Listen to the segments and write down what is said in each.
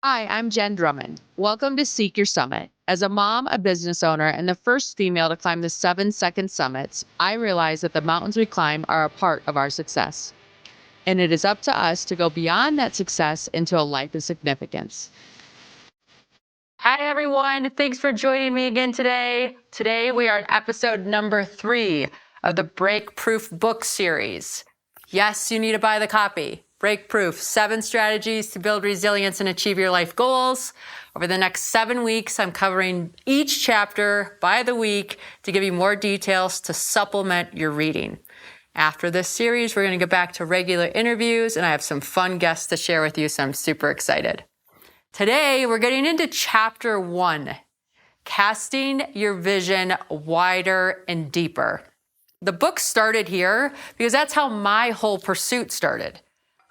Hi, I'm Jenn Drummond. Welcome to Seek Your Summit. As a mom, a business owner, and the first female to climb the 7-second summits, I realize that the mountains we climb are a part of our success. And it is up to us to go beyond that success into a life of significance. Hi, everyone. Thanks for joining me again today. Today, we are at episode number 3 of the BreakProof book series. Yes, you need to buy the copy. BreakProof, 7 strategies to build resilience and achieve your life goals. Over the next 7 weeks, I'm covering each chapter by the week to give you more details to supplement your reading. After this series, we're going to get back to regular interviews, and I have some fun guests to share with you, so I'm super excited. Today, we're getting into chapter 1, casting your vision wider and deeper. The book started here because that's how my whole pursuit started.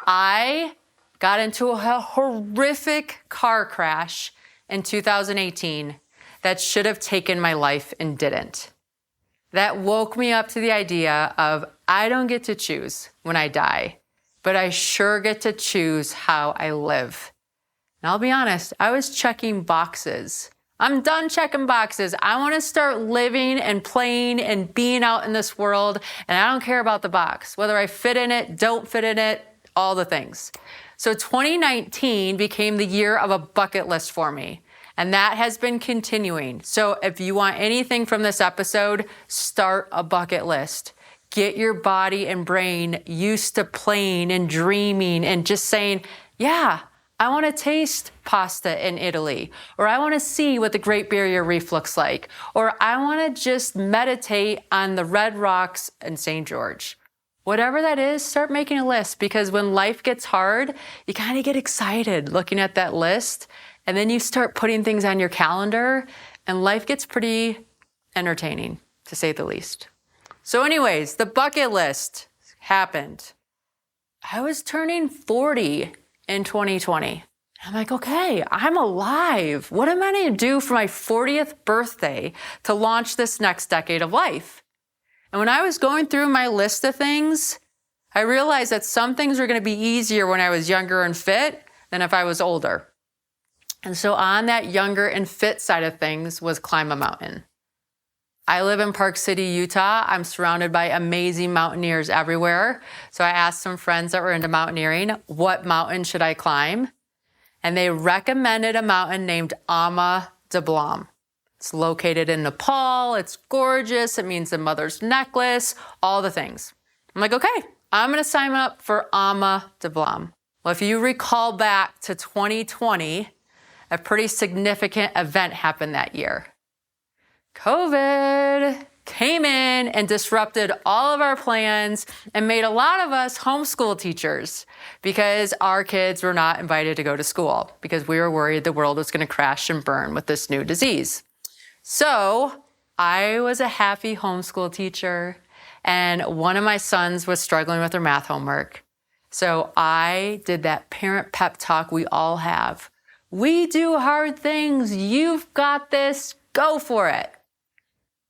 I got into a horrific car crash in 2018 that should have taken my life and didn't. That woke me up to the idea of I don't get to choose when I die, but I sure get to choose how I live. And I'll be honest, I was checking boxes. I'm done checking boxes. I want to start living and playing and being out in this world, and I don't care about the box, whether I fit in it, don't fit in it, all the things. So 2019 became the year of a bucket list for me, and that has been continuing. So if you want anything from this episode, start a bucket list. Get your body and brain used to playing and dreaming and just saying, yeah, I want to taste pasta in Italy, or I want to see what the Great Barrier Reef looks like, or I want to just meditate on the red rocks in St. George. Whatever that is, start making a list, because when life gets hard, you kind of get excited looking at that list, and then you start putting things on your calendar, and life gets pretty entertaining, to say the least. So anyways, the bucket list happened. I was turning 40 in 2020. I'm like, okay, I'm alive. What am I going to do for my 40th birthday to launch this next decade of life? And when I was going through my list of things, I realized that some things were going to be easier when I was younger and fit than if I was older. And so on that younger and fit side of things was climb a mountain. I live in Park City, Utah. I'm surrounded by amazing mountaineers everywhere. So I asked some friends that were into mountaineering, what mountain should I climb? And they recommended a mountain named Ama de Blanc. It's located in Nepal. It's gorgeous. It means the mother's necklace, all the things. I'm like, okay, I'm going to sign up for Ama de Blanc. Well, if you recall back to 2020, a pretty significant event happened that year. COVID came in and disrupted all of our plans and made a lot of us homeschool teachers because our kids were not invited to go to school because we were worried the world was going to crash and burn with this new disease. So I was a happy homeschool teacher, and one of my sons was struggling with their math homework. So I did that parent pep talk we all have. We do hard things. You've got this. Go for it.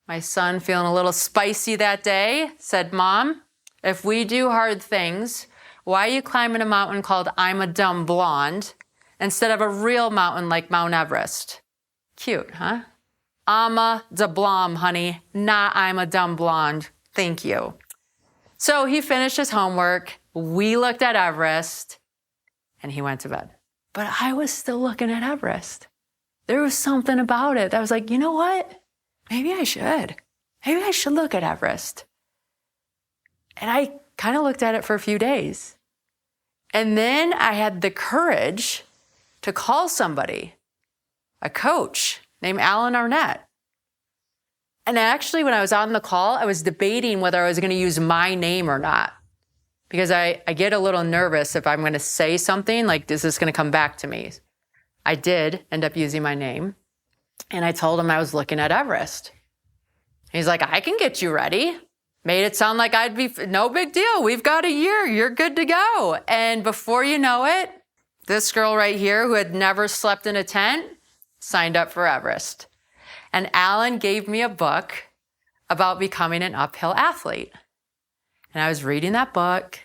My son, feeling a little spicy that day, said, Mom, if we do hard things, why are you climbing a mountain called I'm a Dumb Blonde instead of a real mountain like Mount Everest? Cute, huh? Ama de Blanc, honey, not I'm a Dumb Blonde. Thank you. So he finished his homework. We looked at Everest, and he went to bed. But I was still looking at Everest. There was something about it that was like, you know what? Maybe I should. Maybe I should look at Everest. And I kind of looked at it for a few days. And then I had the courage to call somebody, a coach named Alan Arnett. And actually, when I was on the call, I was debating whether I was going to use my name or not. Because I get a little nervous if I'm going to say something, like, is this going to come back to me? I did end up using my name. And I told him I was looking at Everest. He's like, I can get you ready. Made it sound like I'd be, no big deal. We've got a year. You're good to go. And before you know it, this girl right here who had never slept in a tent signed up for Everest. And Alan gave me a book about becoming an uphill athlete. And I was reading that book,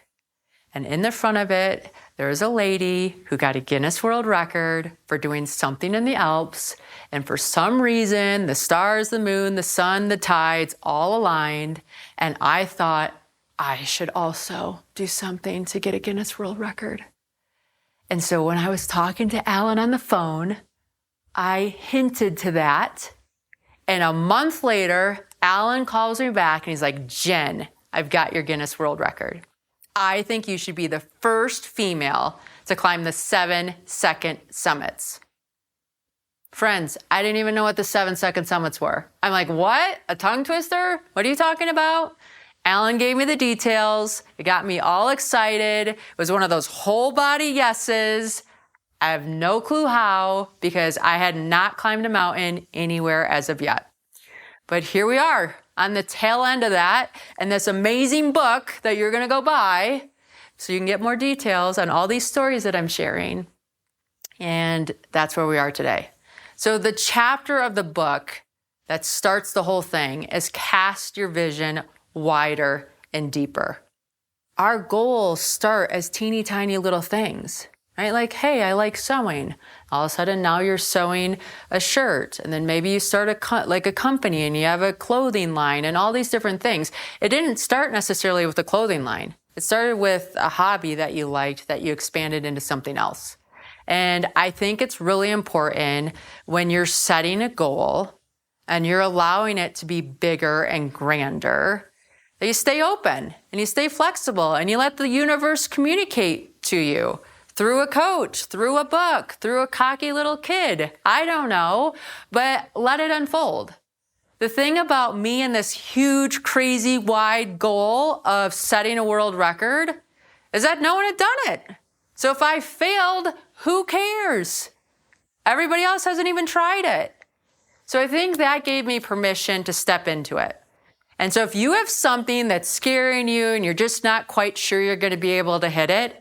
and in the front of it, There was a lady who got a Guinness World Record for doing something in the Alps, and for some reason, the stars, the moon, the sun, the tides all aligned, and I thought I should also do something to get a Guinness World Record. And so when I was talking to Alan on the phone, I hinted to that, and a month later, Alan calls me back and he's like, Jen, I've got your Guinness World Record. I think you should be the first female to climb the 7-second summits. Friends, I didn't even know what the 7-second summits were. I'm like, what? A tongue twister? What are you talking about? Alan gave me the details. It got me all excited. It was one of those whole body yeses. I have no clue how, because I had not climbed a mountain anywhere as of yet. But here we are on the tail end of that, and this amazing book that you're gonna go buy so you can get more details on all these stories that I'm sharing. And that's where we are today. So the chapter of the book that starts the whole thing is cast your vision wider and deeper. Our goals start as teeny tiny little things, right? Like, hey, I like sewing. All of a sudden now you're sewing a shirt, and then maybe you start a company and you have a clothing line and all these different things. It didn't start necessarily with a clothing line. It started with a hobby that you liked that you expanded into something else. And I think it's really important when you're setting a goal and you're allowing it to be bigger and grander, that you stay open and you stay flexible and you let the universe communicate to you through a coach, through a book, through a cocky little kid. I don't know, but let it unfold. The thing about me and this huge, crazy, wide goal of setting a world record is that no one had done it. So if I failed, who cares? Everybody else hasn't even tried it. So I think that gave me permission to step into it. And so if you have something that's scaring you and you're just not quite sure you're going to be able to hit it,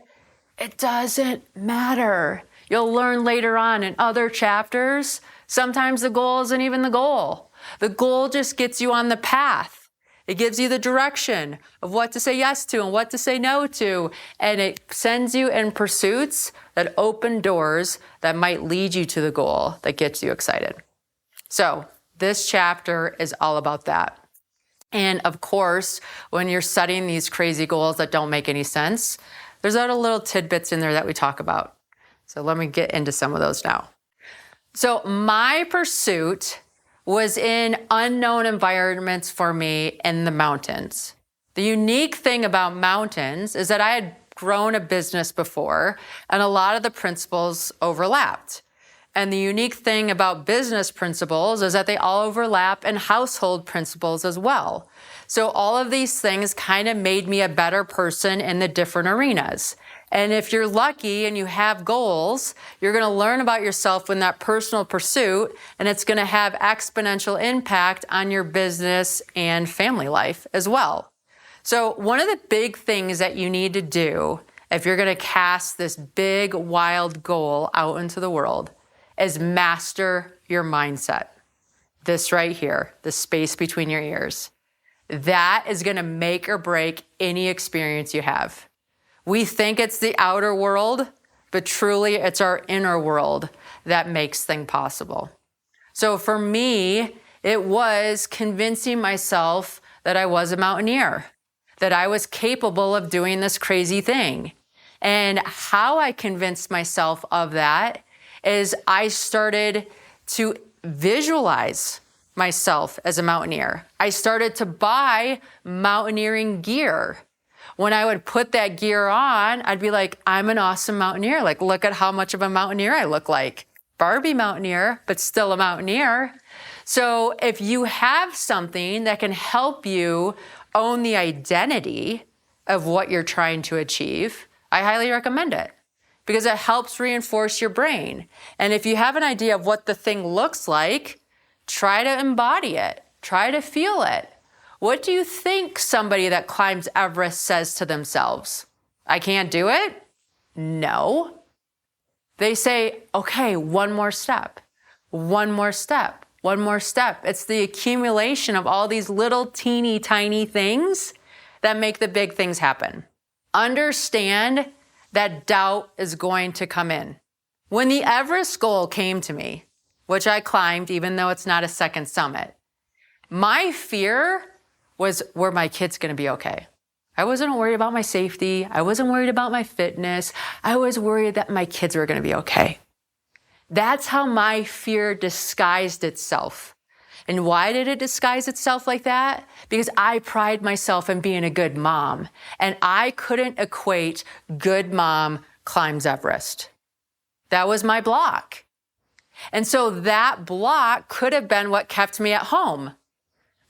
it doesn't matter. You'll learn later on in other chapters, sometimes the goal isn't even the goal. The goal just gets you on the path. It gives you the direction of what to say yes to and what to say no to. And it sends you in pursuits that open doors that might lead you to the goal that gets you excited. So this chapter is all about that. And of course, when you're setting these crazy goals that don't make any sense, there's other little tidbits in there that we talk about. So let me get into some of those now. So my pursuit was in unknown environments for me in the mountains. The unique thing about mountains is that I had grown a business before, and a lot of the principles overlapped. And the unique thing about business principles is that they all overlap in household principles as well. So all of these things kind of made me a better person in the different arenas. And if you're lucky and you have goals, you're going to learn about yourself in that personal pursuit, and it's going to have exponential impact on your business and family life as well. So one of the big things that you need to do if you're going to cast this big, wild goal out into the world is master your mindset. This right here, the space between your ears. That is going to make or break any experience you have. We think it's the outer world, but truly it's our inner world that makes things possible. So for me, it was convincing myself that I was a mountaineer, that I was capable of doing this crazy thing. And how I convinced myself of that is I started to visualize myself as a mountaineer. I started to buy mountaineering gear. When I would put that gear on, I'd be like, I'm an awesome mountaineer. Like, look at how much of a mountaineer I look like. Barbie mountaineer, but still a mountaineer. So if you have something that can help you own the identity of what you're trying to achieve, I highly recommend it because it helps reinforce your brain. And if you have an idea of what the thing looks like, try to embody it. Try to feel it. What do you think somebody that climbs Everest says to themselves? I can't do it? No. They say, okay, one more step, one more step, one more step. It's the accumulation of all these little teeny tiny things that make the big things happen. Understand that doubt is going to come in. When the Everest goal came to me, which I climbed even though it's not a second summit, my fear was, were my kids going to be okay? I wasn't worried about my safety. I wasn't worried about my fitness. I was worried that my kids were going to be okay. That's how my fear disguised itself. And why did it disguise itself like that? Because I pride myself in being a good mom, and I couldn't equate good mom climbs Everest. That was my block. And so that block could have been what kept me at home.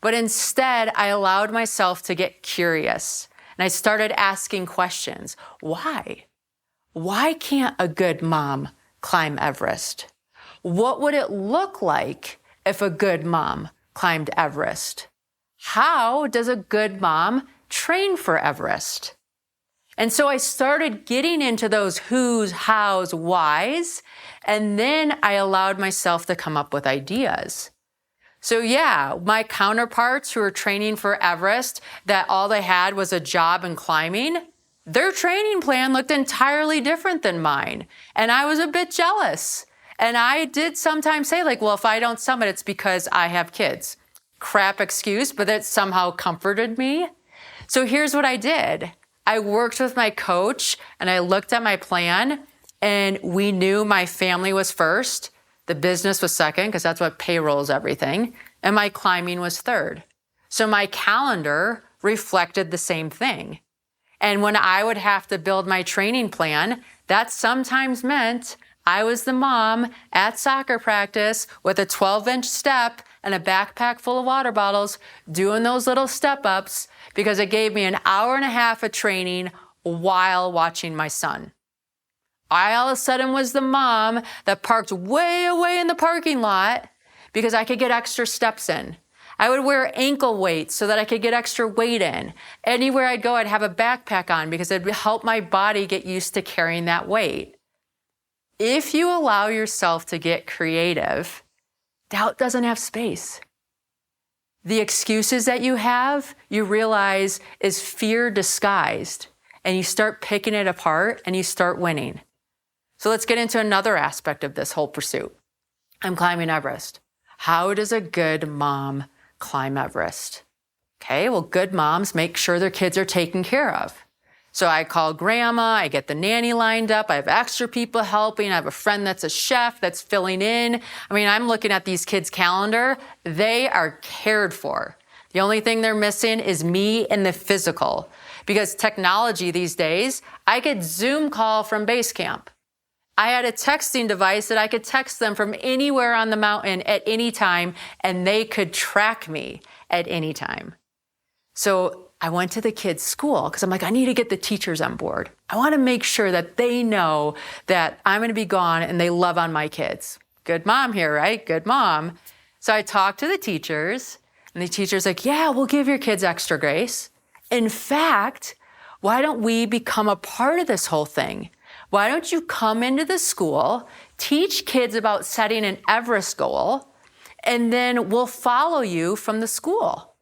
But instead, I allowed myself to get curious, and I started asking questions. Why? Why can't a good mom climb Everest? What would it look like if a good mom climbed Everest? How does a good mom train for Everest? And so I started getting into those who's, how's, whys, and then I allowed myself to come up with ideas. So yeah, my counterparts who are training for Everest, that all they had was a job in climbing, their training plan looked entirely different than mine. And I was a bit jealous. And I did sometimes say like, well, if I don't summit, it's because I have kids. Crap excuse, but it somehow comforted me. So here's what I did. I worked with my coach and I looked at my plan, and we knew my family was first. The business was second, because that's what payrolls everything. And my climbing was third. So my calendar reflected the same thing. And when I would have to build my training plan, that sometimes meant I was the mom at soccer practice with a 12-inch step and a backpack full of water bottles doing those little step-ups, because it gave me an hour and a half of training while watching my son. I all of a sudden was the mom that parked way away in the parking lot because I could get extra steps in. I would wear ankle weights so that I could get extra weight in. Anywhere I'd go, I'd have a backpack on because it would help my body get used to carrying that weight. If you allow yourself to get creative, doubt doesn't have space. The excuses that you have, you realize is fear disguised, and you start picking it apart and you start winning. So let's get into another aspect of this whole pursuit. I'm climbing Everest. How does a good mom climb Everest? Okay, well, good moms make sure their kids are taken care of. So I call grandma, I get the nanny lined up, I have extra people helping, I have a friend that's a chef that's filling in. I mean, I'm looking at these kids' calendar. They are cared for. The only thing they're missing is me and the physical. Because technology these days, I could Zoom call from base camp. I had a texting device that I could text them from anywhere on the mountain at any time, and they could track me at any time. So I went to the kids' school because I'm like, I need to get the teachers on board. I want to make sure that they know that I'm going to be gone and they love on my kids. Good mom here, right? Good mom. So I talked to the teachers, and the teacher's like, yeah, we'll give your kids extra grace. In fact, why don't we become a part of this whole thing? Why don't you come into the school, teach kids about setting an Everest goal, and then we'll follow you from the school.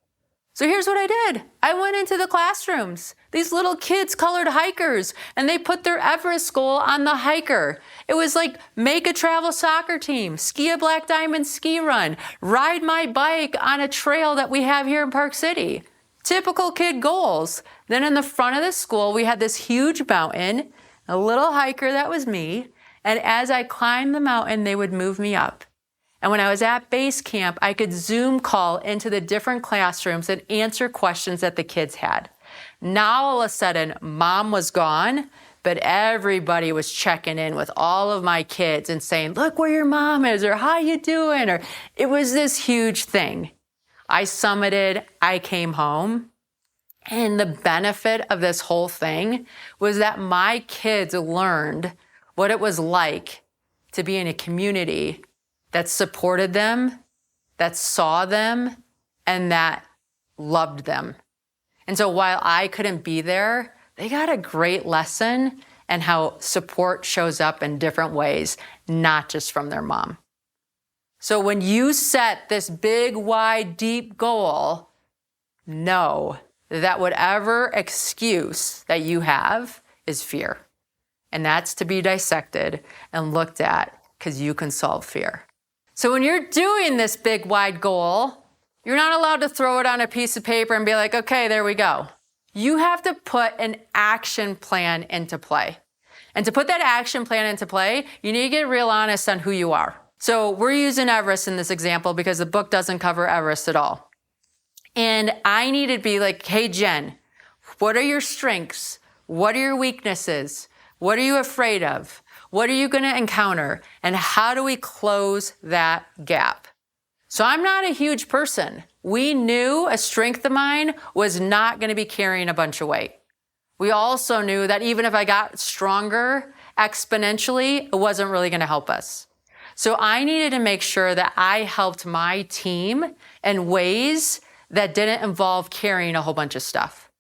So here's what I did. I went into the classrooms. These little kids colored hikers, and they put their Everest goal on the hiker. It was like, make a travel soccer team, ski a Black Diamond ski run, ride my bike on a trail that we have here in Park City. Typical kid goals. Then in the front of the school, we had this huge mountain, a little hiker that was me, and as I climbed the mountain, they would move me up. And when I was at base camp, I could Zoom call into the different classrooms and answer questions that the kids had. Now all of a sudden, mom was gone, but everybody was checking in with all of my kids and saying, look where your mom is, or how you doing? Or it was this huge thing. I summited, I came home. And the benefit of this whole thing was that my kids learned what it was like to be in a community that supported them, that saw them, and that loved them. And so while I couldn't be there, they got a great lesson in how support shows up in different ways, not just from their mom. So when you set this big, wide, deep goal, know that whatever excuse that you have is fear. and that's to be dissected and looked at because you can solve fear. So when you're doing this big, wide goal, you're not allowed to throw it on a piece of paper and be like, okay, there we go. You have to put an action plan into play. And to put that action plan into play, you need to get real honest on who you are. So we're using Everest in this example because the book doesn't cover Everest at all. And I need to be like, hey, Jen, what are your strengths? What are your weaknesses? What are you afraid of? What are you going to encounter? And how do we close that gap? So I'm not a huge person. We knew a strength of mine was not going to be carrying a bunch of weight. We also knew that even if I got stronger exponentially, it wasn't really going to help us. So I needed to make sure that I helped my team in ways that didn't involve carrying a whole bunch of stuff.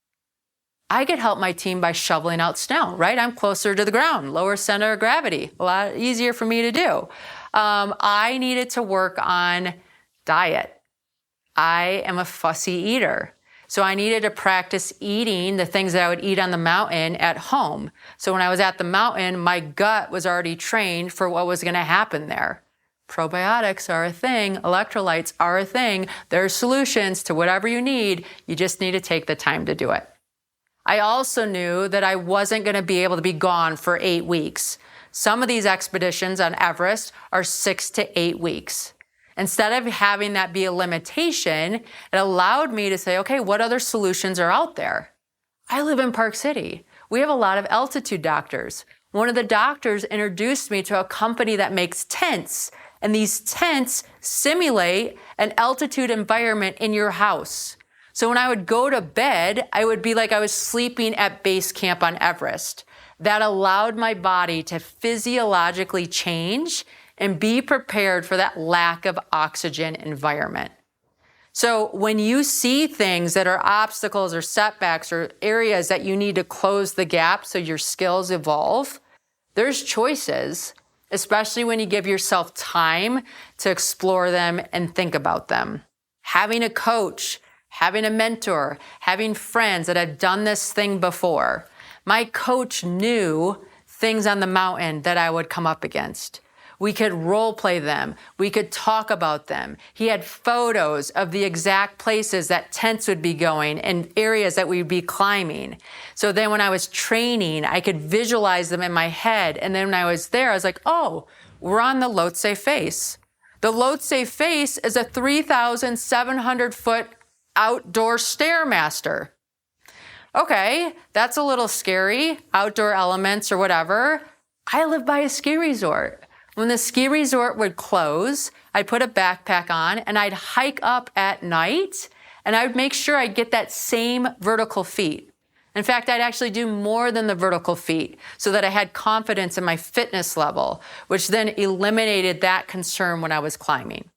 I could help my team by shoveling out snow, right? I'm closer to the ground, lower center of gravity, a lot easier for me to do. I needed to work on diet. I am a fussy eater. So I needed to practice eating the things that I would eat on the mountain at home. So when I was at the mountain, my gut was already trained for what was going to happen there. Probiotics are a thing. Electrolytes are a thing. There are solutions to whatever you need. You just need to take the time to do it. I also knew that I wasn't going to be able to be gone for 8 weeks. Some of these expeditions on Everest are 6 to 8 weeks. Instead of having that be a limitation, it allowed me to say, okay, what other solutions are out there? I live in Park City. We have a lot of altitude doctors. One of the doctors introduced me to a company that makes tents, and these tents simulate an altitude environment in your house. So when I would go to bed, I would be like I was sleeping at base camp on Everest. That allowed my body to physiologically change and be prepared for that lack of oxygen environment. So when you see things that are obstacles or setbacks or areas that you need to close the gap so your skills evolve, there's choices, especially when you give yourself time to explore them and think about them. Having a coach, having a mentor, having friends that have done this thing before. My coach knew things on the mountain that I would come up against. We could role play them. We could talk about them. He had photos of the exact places that tents would be going and areas that we'd be climbing. So then when I was training, I could visualize them in my head. And then when I was there, I was like, oh, we're on the Lhotse Face. The Lhotse Face is a 3,700 foot outdoor Stairmaster. Okay, that's a little scary, outdoor elements or whatever. I live by a ski resort. When the ski resort would close, I'd put a backpack on and I'd hike up at night and I would make sure I'd get that same vertical feet. In fact, I'd actually do more than the vertical feet so that I had confidence in my fitness level, which then eliminated that concern when I was climbing.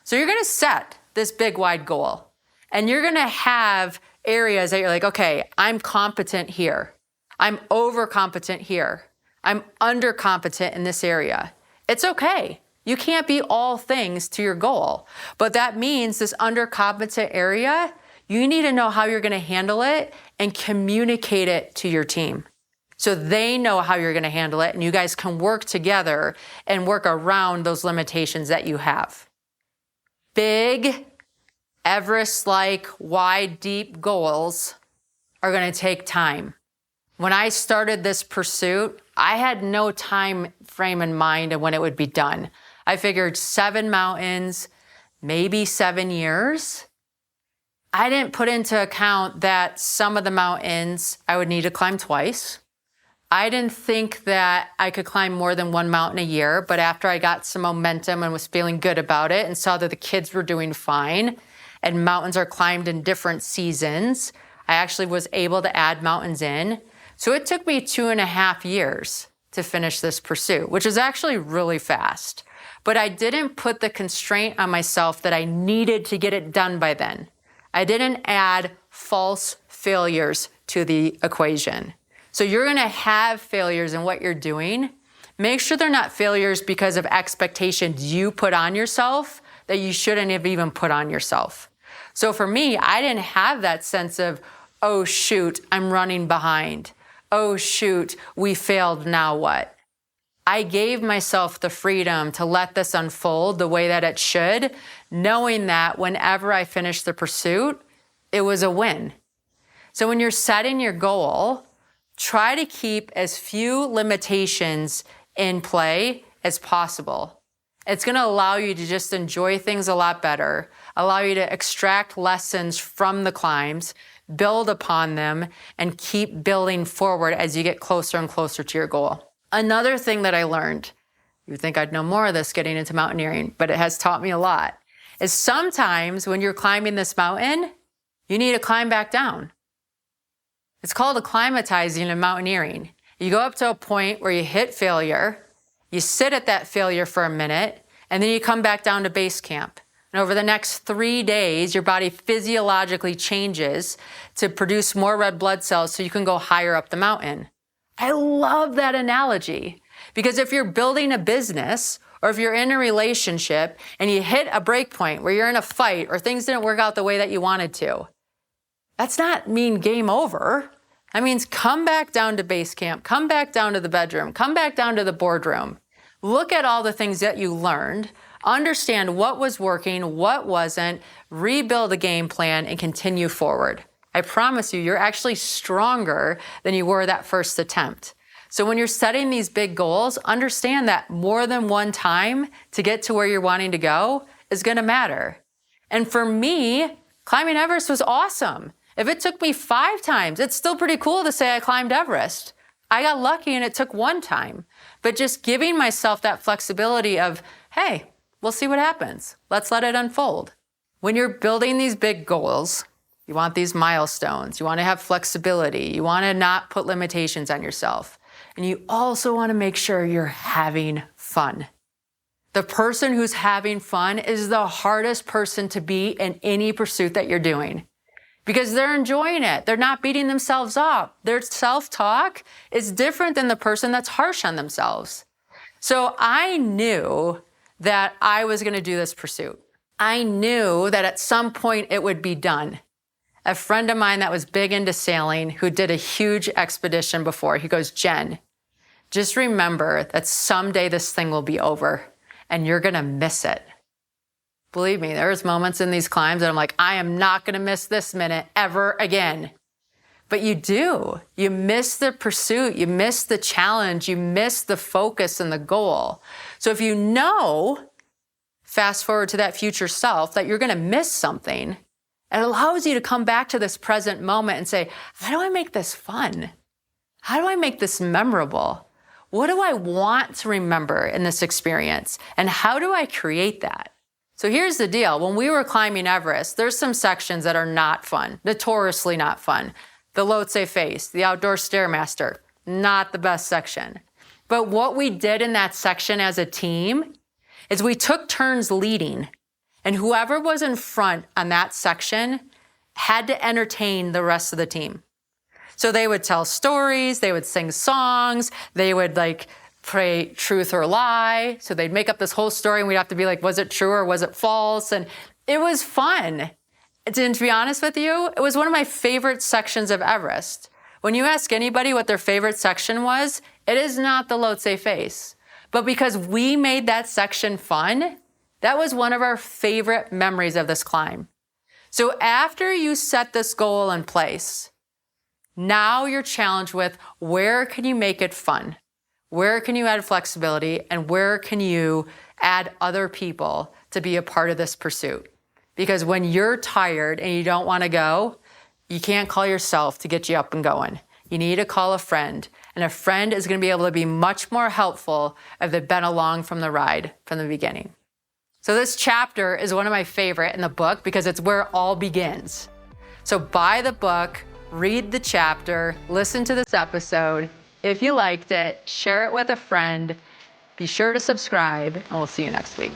So you're gonna set this big, wide goal and you're gonna have areas that you're like, okay, I'm competent here. I'm overcompetent here. I'm undercompetent in this area. It's okay. You can't be all things to your goal. But that means this undercompetent area, you need to know how you're going to handle it and communicate it to your team. So they know how you're going to handle it and you guys can work together and work around those limitations that you have. Big, Everest-like, wide, deep goals are going to take time. When I started this pursuit, I had no time frame in mind of when it would be done. I figured 7 mountains, maybe 7 years. I didn't put into account that some of the mountains I would need to climb twice. I didn't think that I could climb more than 1 mountain a year, but after I got some momentum and was feeling good about it and saw that the kids were doing fine and mountains are climbed in different seasons, I actually was able to add mountains in. So it took me 2.5 years to finish this pursuit, which is actually really fast. But I didn't put the constraint on myself that I needed to get it done by then. I didn't add false failures to the equation. So you're gonna have failures in what you're doing. Make sure they're not failures because of expectations you put on yourself that you shouldn't have even put on yourself. So for me, I didn't have that sense of, oh shoot, I'm running behind. oh shoot, we failed, now what? I gave myself the freedom to let this unfold the way that it should, knowing that whenever I finished the pursuit, it was a win. So when you're setting your goal, try to keep as few limitations in play as possible. It's going to allow you to just enjoy things a lot better, allow you to extract lessons from the climbs, build upon them, and keep building forward as you get closer and closer to your goal. Another thing that I learned, you'd think I'd know more of this getting into mountaineering, but it has taught me a lot, is sometimes when you're climbing this mountain, you need to climb back down. It's called acclimatizing in mountaineering. You go up to a point where you hit failure, you sit at that failure for a minute, and then you come back down to base camp. And over the next 3 days, your body physiologically changes to produce more red blood cells so you can go higher up the mountain. I love that analogy because if you're building a business or if you're in a relationship and you hit a break point where you're in a fight or things didn't work out the way that you wanted to, that's not mean game over. That means come back down to base camp, come back down to the bedroom, come back down to the boardroom. Look at all the things that you learned, understand what was working, what wasn't, rebuild a game plan, and continue forward. I promise you, you're actually stronger than you were that first attempt. So when you're setting these big goals, understand that more than one time to get to where you're wanting to go is going to matter. And for me, climbing Everest was awesome. If it took me 5 times, it's still pretty cool to say I climbed Everest. I got lucky and it took 1 time. But just giving myself that flexibility of, hey, we'll see what happens. Let's let it unfold. When you're building these big goals, you want these milestones, you want to have flexibility, you want to not put limitations on yourself. And you also want to make sure you're having fun. The person who's having fun is the hardest person to be in any pursuit that you're doing because they're enjoying it. They're not beating themselves up. Their self-talk is different than the person that's harsh on themselves. So I knew that I was going to do this pursuit. I knew that at some point it would be done. A friend of mine that was big into sailing who did a huge expedition before, he goes, Jen, just remember that someday this thing will be over and you're going to miss it. Believe me, there's moments in these climbs that I'm like, I am not going to miss this minute ever again. But you do. You miss the pursuit. You miss the challenge. You miss the focus and the goal. So if you know, fast forward to that future self, that you're going to miss something, it allows you to come back to this present moment and say, how do I make this fun? How do I make this memorable? What do I want to remember in this experience? And how do I create that? So here's the deal. When we were climbing Everest, there's some sections that are not fun, notoriously not fun. The Lhotse face, the outdoor Stairmaster, not the best section. But what we did in that section as a team is we took turns leading. And whoever was in front on that section had to entertain the rest of the team. So they would tell stories, they would sing songs, they would pray truth or lie. So they'd make up this whole story and we'd have to be like, was it true or was it false? And it was fun. And to be honest with you, it was one of my favorite sections of Everest. When you ask anybody what their favorite section was, it is not the Lhotse face. But because we made that section fun, that was one of our favorite memories of this climb. So after you set this goal in place, now you're challenged with where can you make it fun? Where can you add flexibility? And where can you add other people to be a part of this pursuit? Because when you're tired and you don't want to go, you can't call yourself to get you up and going. You need to call a friend. And a friend is going to be able to be much more helpful if they've been along from the ride from the beginning. So this chapter is one of my favorite in the book because it's where it all begins. So buy the book, read the chapter, listen to this episode. If you liked it, share it with a friend. Be sure to subscribe, and we'll see you next week.